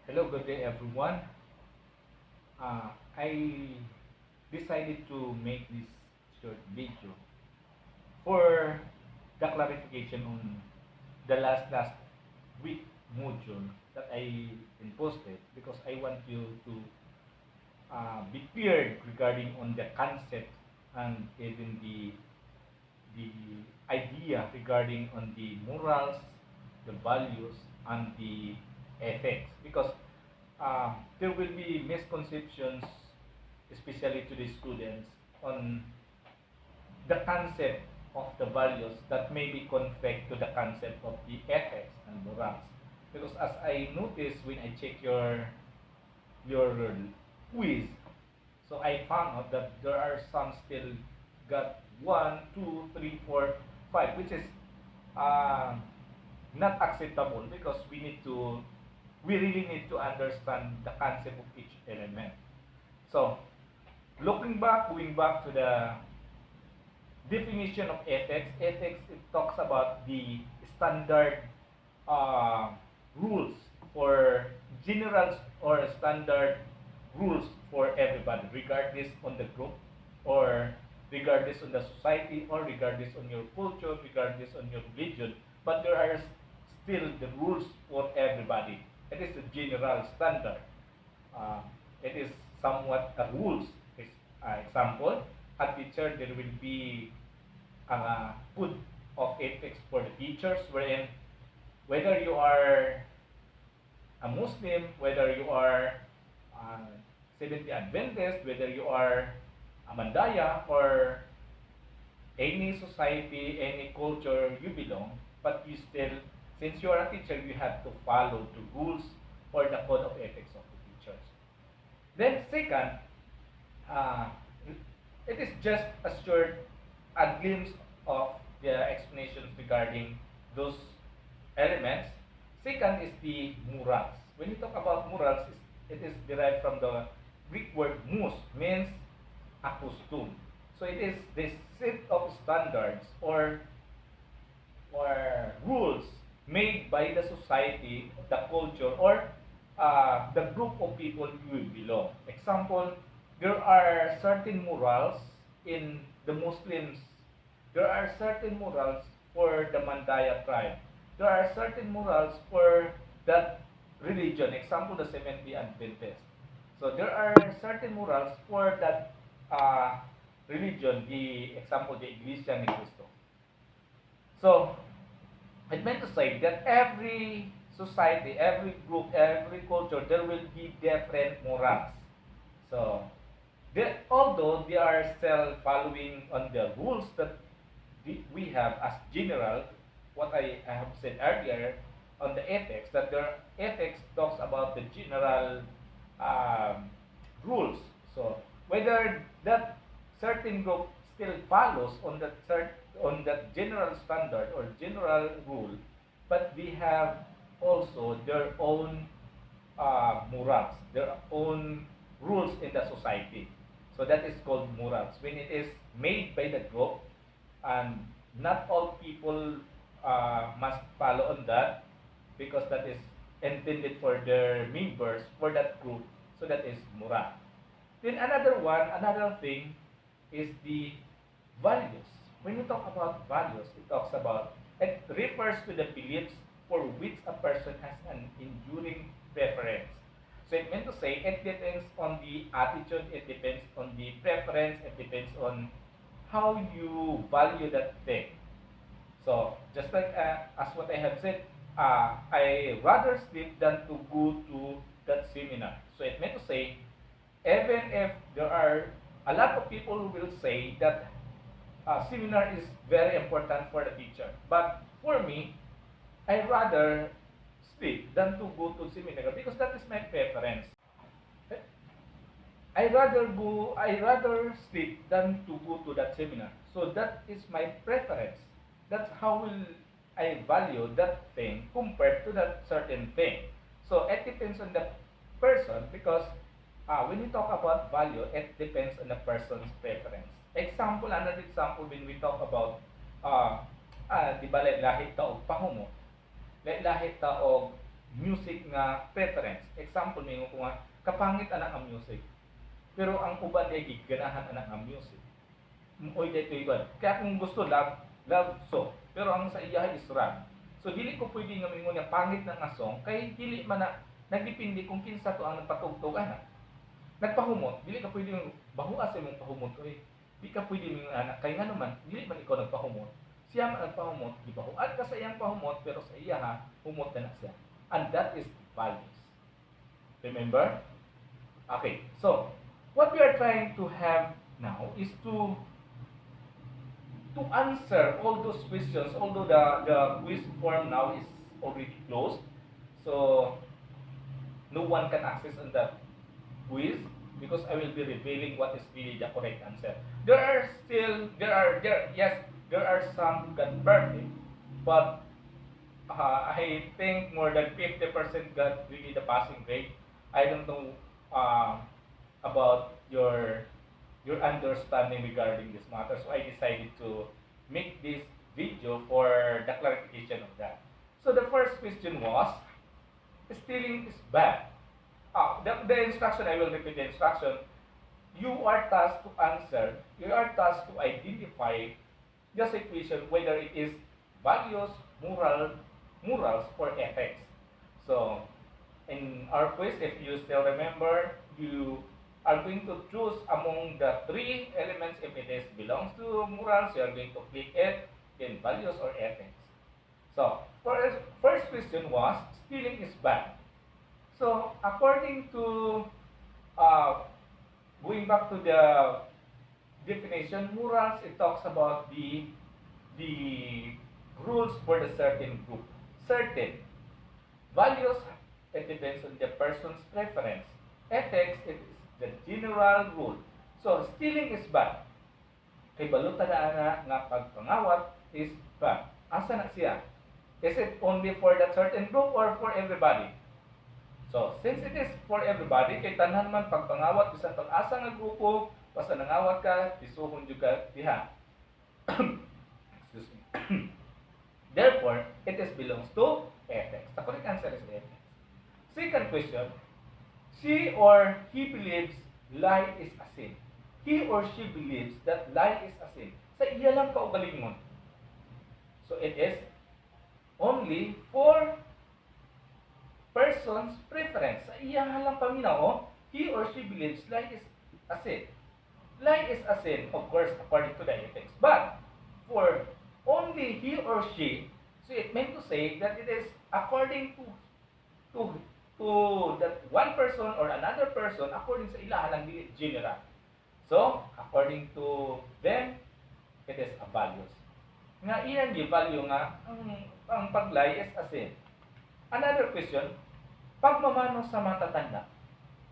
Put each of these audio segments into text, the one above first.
Hello, good day everyone. I decided to make this short video for the clarification on the last week module that I posted because I want you to be clear regarding on the concept and even the idea regarding on the morals, the values, and the ethics because there will be misconceptions, especially to the students, on the concept of the values that may be conflict to the concept of the ethics and morals. Because as I noticed when I check your quiz, so I found out that there are some still got one, two, three, four, five, which is uh, not acceptable because we really need to understand the concept of each element. So, going back to the definition of ethics, ethics it talks about the standard uh, rules for general or standard rules for everybody, regardless on the group or regardless on the society or regardless on your culture, regardless on your religion, but there are still the rules for everybody. It is a general standard. Uh, it is somewhat a rules. Example, a teacher, there will be a code of ethics for the teachers, wherein whether you are a Muslim, whether you are uh, Seventh Adventist, whether you are a Mandaya or any society, any culture you belong, but you still, since you are a teacher, you have to follow the rules or the code of ethics of the teachers. Then second, uh, it is just a short, a glimpse of the explanations regarding those elements. Second is the morals. When you talk about morals, it is derived from the Greek word mus, means a custom. So it is this set of standards or rules made by the society, the culture, or the group of people you belong. Example, there are certain morals in the Muslims. There are certain morals for the Mandaya tribe. There are certain morals for that religion. Example, the Seventh-day Adventist. So there are certain morals for that religion. The example, the Iglesia ni Cristo. So it meant to say that every society, every group, every culture, there will be different morals. So, although they are still following on the rules that we have as general, what I have said earlier on the ethics, that their ethics talks about the general um, rules. So, whether that certain group still follows on that general standard or general rule, but we have also their own morals, their own rules in the society. So that is called morals. When it is made by the group, and not all people must follow on that because that is intended for their members for that group. So that is moral. Then another thing is the values. When you talk about values, it refers to the beliefs for which a person has an enduring preference. So it meant to say it depends on the attitude, it depends on the preference, it depends on how you value that thing. So just like as what I have said, I rather sleep than to go to that seminar. So it meant to say, even if there are a lot of people who will say that seminar is very important for the teacher, but for me, I rather sleep than to go to seminar because that is my preference. I rather sleep than to go to that seminar. So that is my preference. That's how will I value that thing compared to that certain thing. So it depends on the person because when we talk about value, it depends on the person's preference. Another example when we talk about di ba lahi ta og pahumo, lahi ta og music nga preference. Example mingo ko nga kapangit anak ang music. Pero ang uban ay giganahan anak ang music. Oy dito iban. Kaya kung gusto love song. Pero ang sa iya is rap. So dili ko pwede nga mingon nga pangit na nga song kay dili man na nagdepende kung kinsa to ang nagpatugtog ana. Nagpahumot, dili ka pwede bahuas sa imong pahumot oy. Di ka pwede mingon anak kay nga naman dili man ikaw nagpahumot. Siya man nagpahumot, gibahuan ka sa iyang pahumot pero sa iya ha humot na siya. And that is values. Remember? Okay. So, what we are trying to have now is to answer all those questions, although the quiz form now is already closed, so no one can access on that quiz because I will be revealing what is really the correct answer. There are some who got perfect, but I think more than 50% got really the passing grade. I don't know about your understanding regarding this matter. So I decided to make this video for the clarification of that. So the first question was, stealing is bad. The instruction, I will repeat the instruction. You are tasked to answer, you are tasked to identify the situation whether it is values, morals, or ethics. So in our quiz, if you still remember, you are going to choose among the three elements. If it is belongs to morals, you are going to click it in values or ethics. So, first question was, stealing is bad. So, according to, going back to the definition, morals, it talks about the rules for the certain group. Certain. Values, it depends on the person's preference. Ethics, it is the general rule. So, stealing is bad. Kay baluta na nga pagpangawat is bad. Asa na siya? Is it only for that certain group or for everybody? So, since it is for everybody, kay tanan man pagpangawat bisan pag-asa nga grupo, basta nangawat ka, isuhon jud ka diha. Excuse me. Therefore, it is belongs to ethics. The correct answer is ethics. Second question, she or he believes lie is a sin. He or she believes that lie is a sin. Sa iya lang kaugalingon. So it is only for person's preference. Sa iya lang paminaw, he or she believes lie is a sin. Lie is a sin, of course, according to the ethics. But for only he or she, so it meant to say that it is according to that one person or another person according sa ilaha lang dili general. So, according to them, it is a values. Nga iyan di value nga ang paglay is a sin. Another question, pagmamano sa matatanda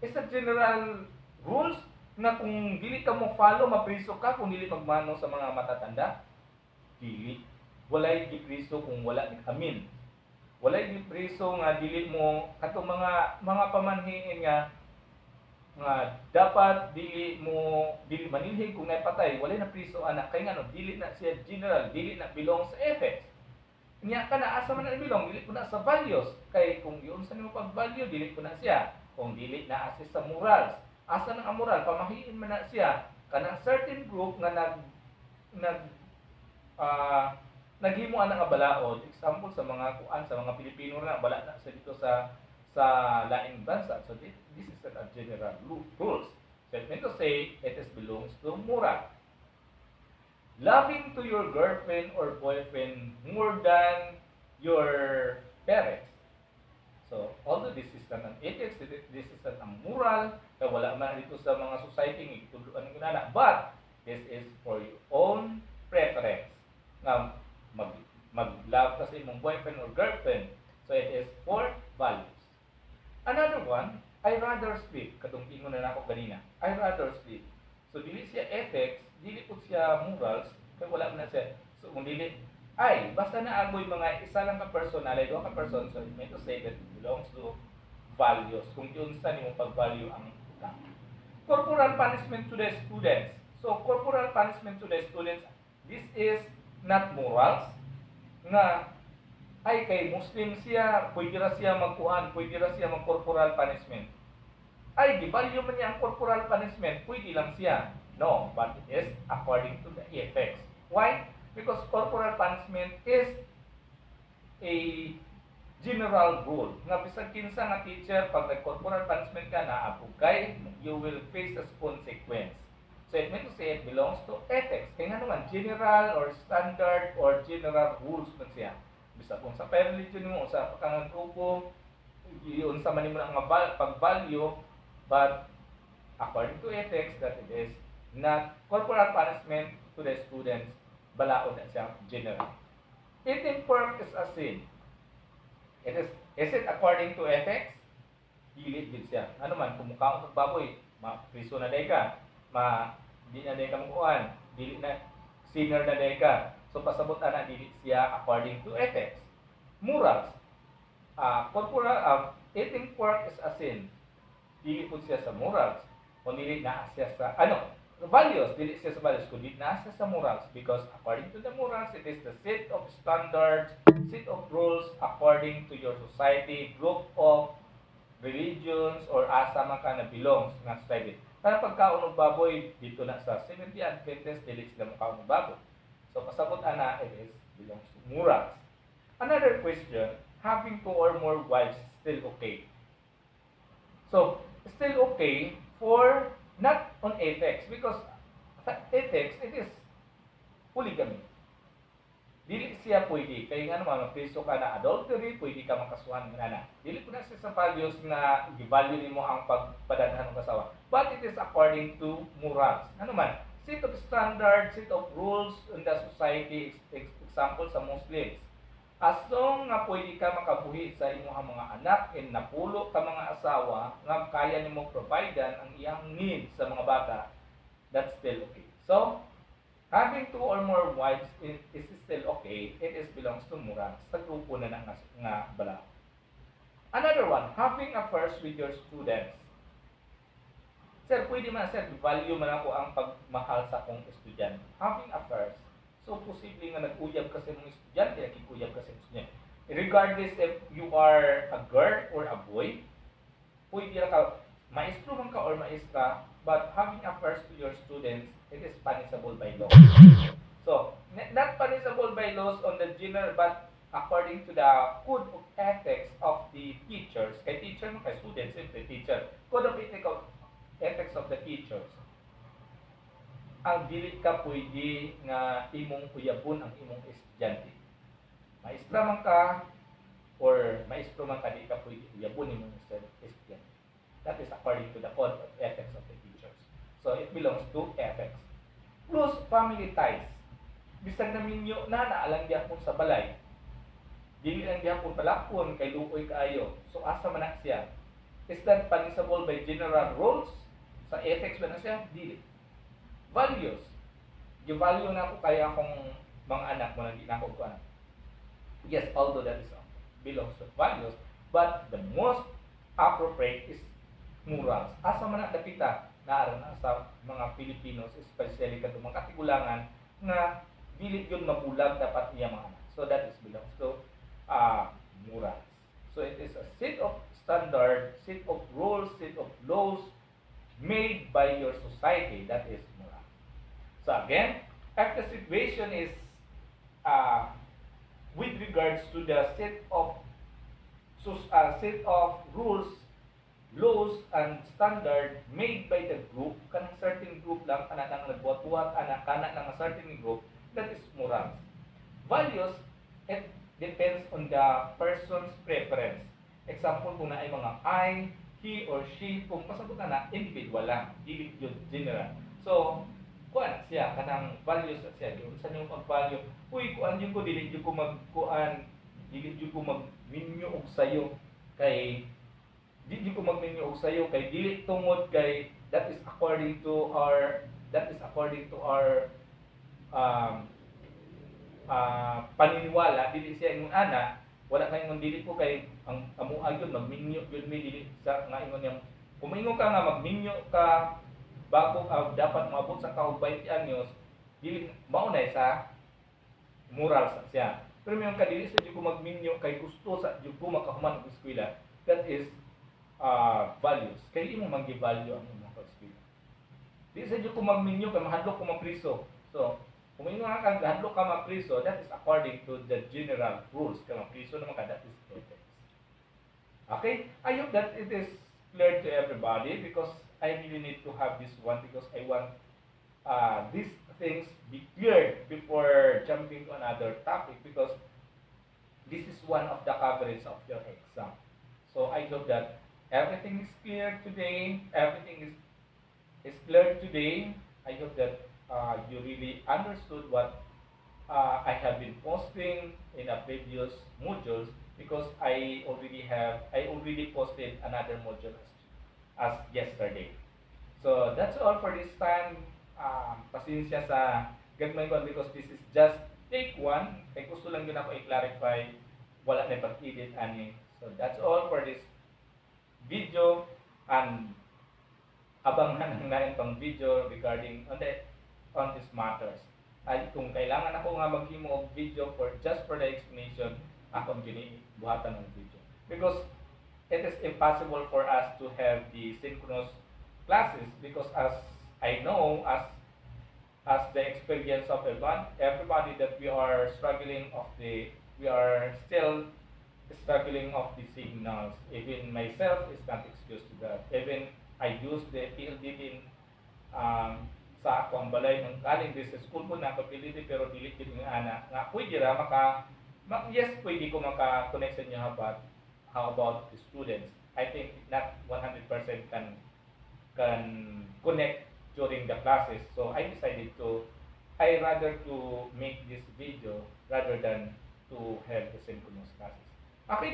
is a general rules na kung dili ka mo follow, mapriso ka kung dili magmano sa mga matatanda. Dili. Walay gipriso kung wala ni amin. Walay gipriso nga dili mo katong mga pamanhiin nga dapat dili manilhig kung naipatay, walay na priso anak kay ngano dili na siya general, dili na belong sa ethics. Nya kana asa man na belong, dili ko na sa values kay kung yun sa nimo pag value dili ko na siya. Kung dili na assist sa morals, asa nang moral pamahiin man na siya kana certain group nga naghimo ana nga balaod, example sa mga Pilipino na bala na sa dito sa laing bansa. So this is a general rules. So it meant to say it is belongs to moral. Loving to your girlfriend or boyfriend more than your parents. So although this is an ethics, this is an moral, kaya wala man dito sa mga society ng ituluan ng ginana, but this is for your own preference. Now, mag-love ka sa imong boyfriend or girlfriend. So it is for values. Another one, I rather sleep. Katong ingon na nako kanina. I rather sleep. So dili siya ethics, dili po siya morals, kaya wala man na siya. So kung dili, basta na agoy mga isa lang ka personality, duha ka person, so it meant to say that it belongs to values. Kung yun sa nimo pag-value ang utang. Corporal punishment to the students. So corporal punishment to the students, this is not morals, nga ay kay Muslim siya, pwede ra siya magkuan, pwede ra siya mag corporal punishment. Ay, givalue man niya ang corporal punishment, pwede lang siya. No, but it is according to the effects. Why? Because corporal punishment is a general rule. Nga bisag kinsa nga teacher, pag nag-corporal punishment ka na abugay, you will face as consequence. So it means to say it belongs to ethics. Kaya nga naman, general or standard or general rules man siya. Bisa kung sa religion mo, sa pagkangang grupo, yun sa man mo nga pag-value, but according to ethics, that it is not corporal punishment to the students, balaod na siya general. Eating pork is a sin. Is it according to ethics? Dili din siya. Ano man, kumukaon ng baboy, ma-priso na day ka, di na day ka makuhaan, dili na, sinner na day ka. So, pasabot na dili siya according to ethics. Morals. Eating pork is a sin. Dili po siya sa morals. O dili na siya sa, values, dili siya sa values, kundi na siya sa morals, because according to the morals, it is the set of standards, set of rules according to your society, group of religions, or asa man ka na belongs na society. Para pagkaon ng baboy, dito na sa Seventh-day Adventist, dili sila makaon ng baboy. So, pasabot ana, it is belongs to morals. Another question, having 2 or more wives still okay? So, still okay for not on ethics, because ethics, it is polygamy. Dili siya pwede, kaya nga naman, magpiso ka na adultery, pwede ka makasuhan nga na. Dili ko na siya sa values na i-value mo ang pagpadadhan ng kasawa. But it is according to morals. Ano man, set of standards, set of rules in the society, example sa Muslims. As long nga pwede ka makabuhi sa imong mga anak, and napulo ka mga asawa, nga kaya nimo providean ang iyang needs sa mga bata, that's still okay. So, having 2 or more wives is still okay. It is belongs to morals. Sa grupo na nga bala. Another one, having affairs with your students. Sir, pwede man sir, value man ako ang pagmahal sa akong estudyante. Having affairs. So, posible nga nag-uyab kasi mga estudyante, nag-uyab kasi mga estudyante. Regardless if you are a girl or a boy, pwede na ka, maestro man ka or maestra, but having affairs to your students, it is punishable by law. So, not punishable by laws on the general, but according to the code of ethics of the teachers, kay teacher mo, kay students, siyempre teacher, code of ethics of the teachers, ang dili ka pwede nga imong uyabon ang imong estudyante. Maestra man ka or maestro man ka, di ka pwede uyabon imong estudyante. That is according to the code of ethics of the teachers. So it belongs to ethics. Plus family ties. Bisag naminyo na naalang gyapon sa balay. Dili lang gyapon palakon kay luoy kaayo. So asa man na siya? Is that punishable by general rules? Sa ethics ba na siya? Dili. Values. Gi-value na ako kaya akong mga anak mo na hindi na ako kuan. Yes, although that is belongs to values, but the most appropriate is morals. Asa man na dapita naaron na sa mga Filipinos, especially kadto mga katigulangan nga dili yun mabulag dapat niya mga anak. So that is belongs to morals. So it is a set of standard, set of rules, set of laws made by your society, that is moral. So again, if the situation is with regards to the set of rules, laws, and standard made by the group, kanang certain group lang, kana nang nagbuhat-buhat, kana nang certain group, that is moral. Values, it depends on the person's preference. Example, kung na ay mga I, he or she, kung pasabot na individual lang, dili yun general. So, kuan siya kanang values siya yun sa niyong pag-value. Uy, kuan yun ko, dili yun ko magkuan, dili yun ko magminyo og sayo kay dili ko magminyo og sayo kay dili tungod kay that is according to our paniniwala, dili siya ingon ana, wala kay ingon dili ko kay ang amuha yun magminyo yun mi dili sa nga ingon niya kung maingon ka nga magminyo ka bago dapat maabot sa kahog 20 anyos, dili maunay sa moral sa siya. Pero may kadili sa di ko magminyo kay gusto sa di ko makahuman og eskwela. That is values. Kay imo manggi-value ang imong pag-eskwela. Di sa di ko magminyo kay mahadlok ko mapriso. So, kung imo nga kang hadlok ka mapriso, that is according to the general rules. Kay mapriso naman ka, that is ethics. Okay? I hope that it is clear to everybody because I really need to have this one because I want these things be cleared before jumping to another topic because this is one of the coverage of your exam. So I hope that everything is clear today. Everything is clear today. I hope that you really understood what I have been posting in a previous modules because I already posted another module as yesterday. So that's all for this time. Pasensya sa gagmay ko because this is just take one. Kaya gusto lang yun ako i-clarify. Wala na pag-edit ani. So that's all for this video and abangan ng lain pang video regarding on these matters. Ay kung kailangan ako nga maghimo og video for just for the explanation, akong ginibuhatan ng video. Because it is impossible for us to have the synchronous classes because as I know as the experience of everybody that we are still struggling of the signals. Even myself is not excused to that. Even I use the PLDT in sa akong balay ng kaling this school po na PLDT pero dili gid nga ana nga pwede ra yes pwede ko maka-connect sa inyo but how about the students? I think not 100% can connect during the classes. So I decided I rather to make this video rather than to have the synchronous classes. Okay,